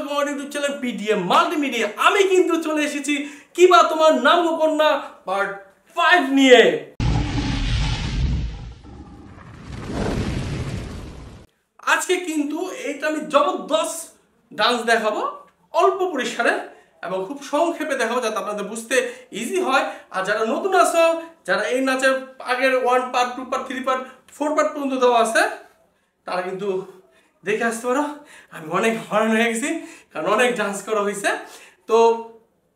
Welcome আমার YouTube channel PDM multimedia. আমি কিন্তু চলে এসেছি কিবা তোমার নাম কন্যা পার্ট 5 নিয়ে। আজকে কিন্তু এইটা আমি জবরদস্ত ডান্স দেখাবো, অল্প পরিসরে এবং খুব সংক্ষেপে দেখাবো যাতে আপনাদের বুঝতে ইজি হয়। আর যারা নতুন আছো, যারা এই নাচের আগের 1 পার্ট 2 পার্ট 3 পার্ট 4 পার্ট পর্যন্ত দেওয়া আছে, তারা কিন্তু দেখে আসতে পারো। আমি অনেক হয়রান হয়ে গেছি কারণ অনেক ডান্স করা হয়েছে। তো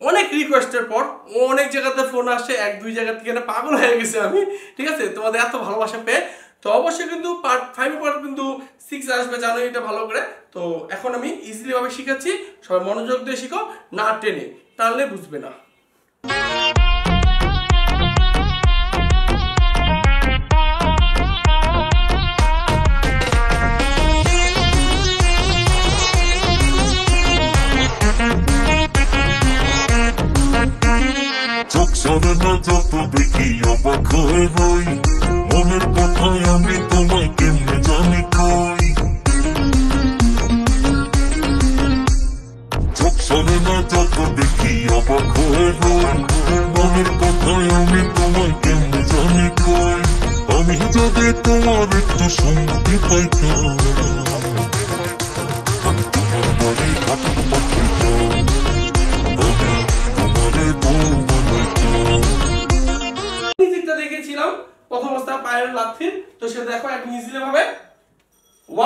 অনেক রিকোয়েস্টের পর অনেক জায়গাতে ফোন আসে, 1-2 জায়গা থেকে না পাগল হয়ে গেছে আমি, ঠিক আছে? তোমাদের এত ভালোবাসা পেয়ে। তো অবশ্যই কিন্তু পার্ট 5 পর কিন্তু 6 আসবে, জানো এটা ভালো করে। তো এখন আমি ইজিলি ভাবে শিখাচ্ছি, সবাই মনোযোগ দিয়ে শিখো, না টেনে, টানলে বুঝবে না। যত দেখি অবাক হয়ে রই, মনের কথায় আমি তোমায় কেমনে জানি কই। চোখ সরে না যত দেখি অবাক হয়ে রই, মনের কথায় আমি তোমায় কেমনে জানি কই। আমি যদি তোমার একটু সম্মতি পাইতাম, আমি তোমার বাড়ি হাঁটতে পারতাম, আমি তোমারে দেখেছিলাম প্রথম অবস্থা পায়ের লাথি। তো সেটা দেখো একদম ইজিলি ভাবে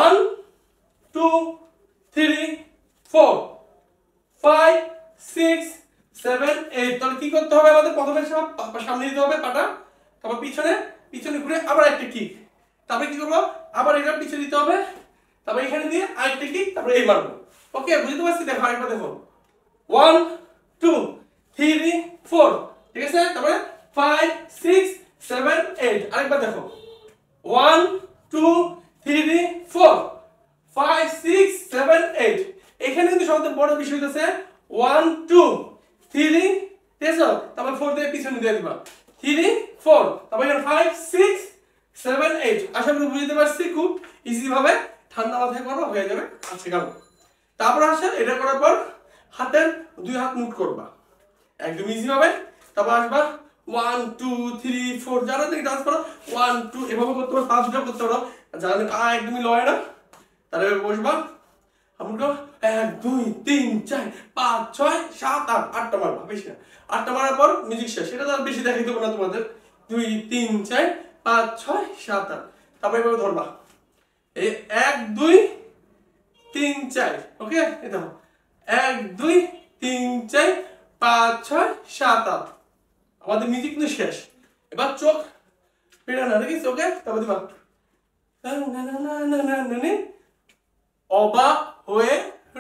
1 2 3 4 5 6 7 8। তাহলে কি করতে হবে আমাদের? প্রথমে সব সামনে দিতে হবে পাটা, তারপর পিছনে ঘুরে আবার একটা কিক, তারপরে কি করবো আবার এটা পিছনে দিতে হবে, তারপর এখানে দিয়ে আরেকটা কিক, তারপরে এই মারবো। ওকে, বুঝতে পারছি? দেখো আরেকটা দেখো 1 2 3 4, ঠিক আছে? তারপরে 5 6 7 8। আরেকবার দেখো 1 2 3 4 5 6 7 8। এখানে কিন্তু সবচেয়ে বড় বিষয় হচ্ছে 1 2 3, ঠিক আছে? তারপর 4 দিয়ে পিছনে দিয়ে দিবা, 3 4, তারপর এখানে 5 6 7 8। আশা করি বুঝতে পারছি, খুব ইজি ভাবে ঠান্ডা মাথায় করো, হয়ে যাবে। আচ্ছা গেল। তারপর আসে এটা করার পর হাতের 2 হাত মুট করবা, একদম ইজি হবে। তারপর আসবা 1 2 3 4, যারা তুমি ডান্স করো 1 2 এভাবে করতে পারো, 5টা করতে পারো। যারা পা একদমই লয় না তারা বসবা, আমরা 1 2 3 4 5 6 7 8, 8টা মারবা, বেশি না। 8টা মারার পর মিউজিক শেষ। এটা তো আর বেশি দেখাই দেবো না তোমাদের। 2 3 4 5 6 7 8। তারপর এভাবে ধরবা, এই 1 2 3 4। ওকে, এই দেখো 1 2 3 4 5 6 7 8। আমাদের মিউজিক কিন্তু শেষ। এবার চোখ ফেরানো, ঠিক আছে? ওকে, তারপর দিবা অবাক হয়ে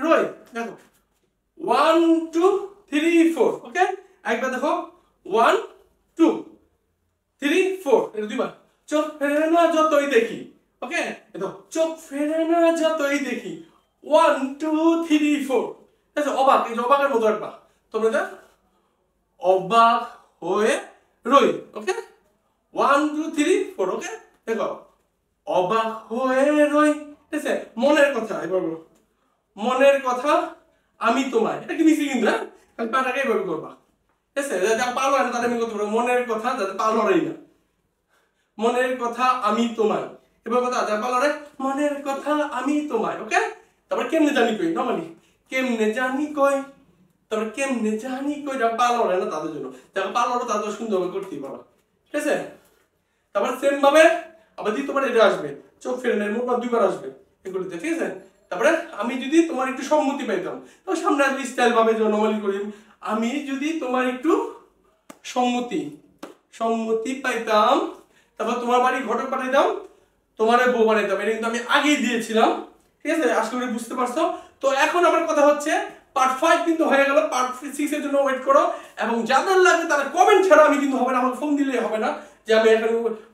রই। দেখো 1 2 3 4। ওকে, একবার দেখো 1 2 3 4, এটা দিবা। চোখ ফেরে না যতই দেখি, ওকে, দেখো চোখ ফেরে না যতই দেখি 1 2 3 4। ঠিক আছে? অবাক, এই যে অবাকের মতো একবার তোমরা যা অবাক হয়ে রই। ওকে, 1 2 3 4। ওকে, দেখো অবাক হয়ে রই, ঠিক আছে? মনের কথা, এবার বলো মনের কথা আমি তোমায়। এটা কি মিশি কিন্তু, হ্যাঁ, তাহলে পাটাকে এভাবে করবা, ঠিক আছে? যারা পালো না তারা আমি করতে পারবো মনের কথা, যাতে পালোরাই না, মনের কথা আমি তোমায়। এবার কথা যারা পালোরে মনের কথা আমি তোমায়। ওকে, তারপর কেমনে জানি কই, নরমালি কেমনে জানি কই, তারপর কেমনে জানি কই, যারা পালোরে না তাদের জন্য, যারা পালোরে তাদের সুন্দরভাবে করতেই পারো, ঠিক আছে? তারপর সেম ভাবে আবার দ্বিতীয়বার এটা আসবে, চোখ ফেরে নেয়, মুখ 2বার আসবে এগুলিতে, ঠিক আছে? তারপরে আমি যদি তোমার একটু সম্মতি পাইতাম, তো সামনে আসবে স্টাইল ভাবে যে নরমালি করি, আমি যদি তোমার একটু সম্মতি পাইতাম, তারপর তোমার বাড়ি ঘটক পাঠাইতাম, তোমার বউ বানাইতাম। এটা কিন্তু আমি আগেই দিয়েছিলাম, ঠিক আছে? আশা করি বুঝতে পারছো। তো এখন আমার কথা হচ্ছে পার্ট 5 কিন্তু হয়ে গেল, পার্ট 6 এর জন্য ওয়েট করো। এবং যাদের লাগবে তারা কমেন্ট ছাড়া আমি কিন্তু হবে না, আমাকে ফোন দিলেই হবে না, যে আমি এখন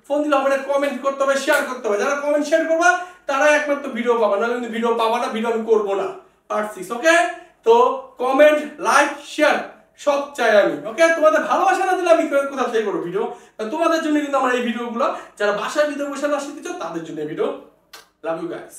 ফোন দিলে হবে না, কমেন্ট করতে হবে, শেয়ার করতে হবে। যারা কমেন্ট শেয়ার করবা তারা একমাত্র ভিডিও পাবা, না কিন্তু ভিডিও পাবা না, ভিডিও আমি করবো না পার্ট 6। ওকে, তো কমেন্ট লাইক শেয়ার সব চাই আমি। ওকে, তোমাদের ভালোবাসা না দিলে আমি কোথা থেকে করবো ভিডিও? তোমাদের জন্য কিন্তু আমার এই ভিডিওগুলো, যারা বাসায় ভিতরে বসে না শিখতে চাও তাদের জন্য ভিডিও। Love you guys.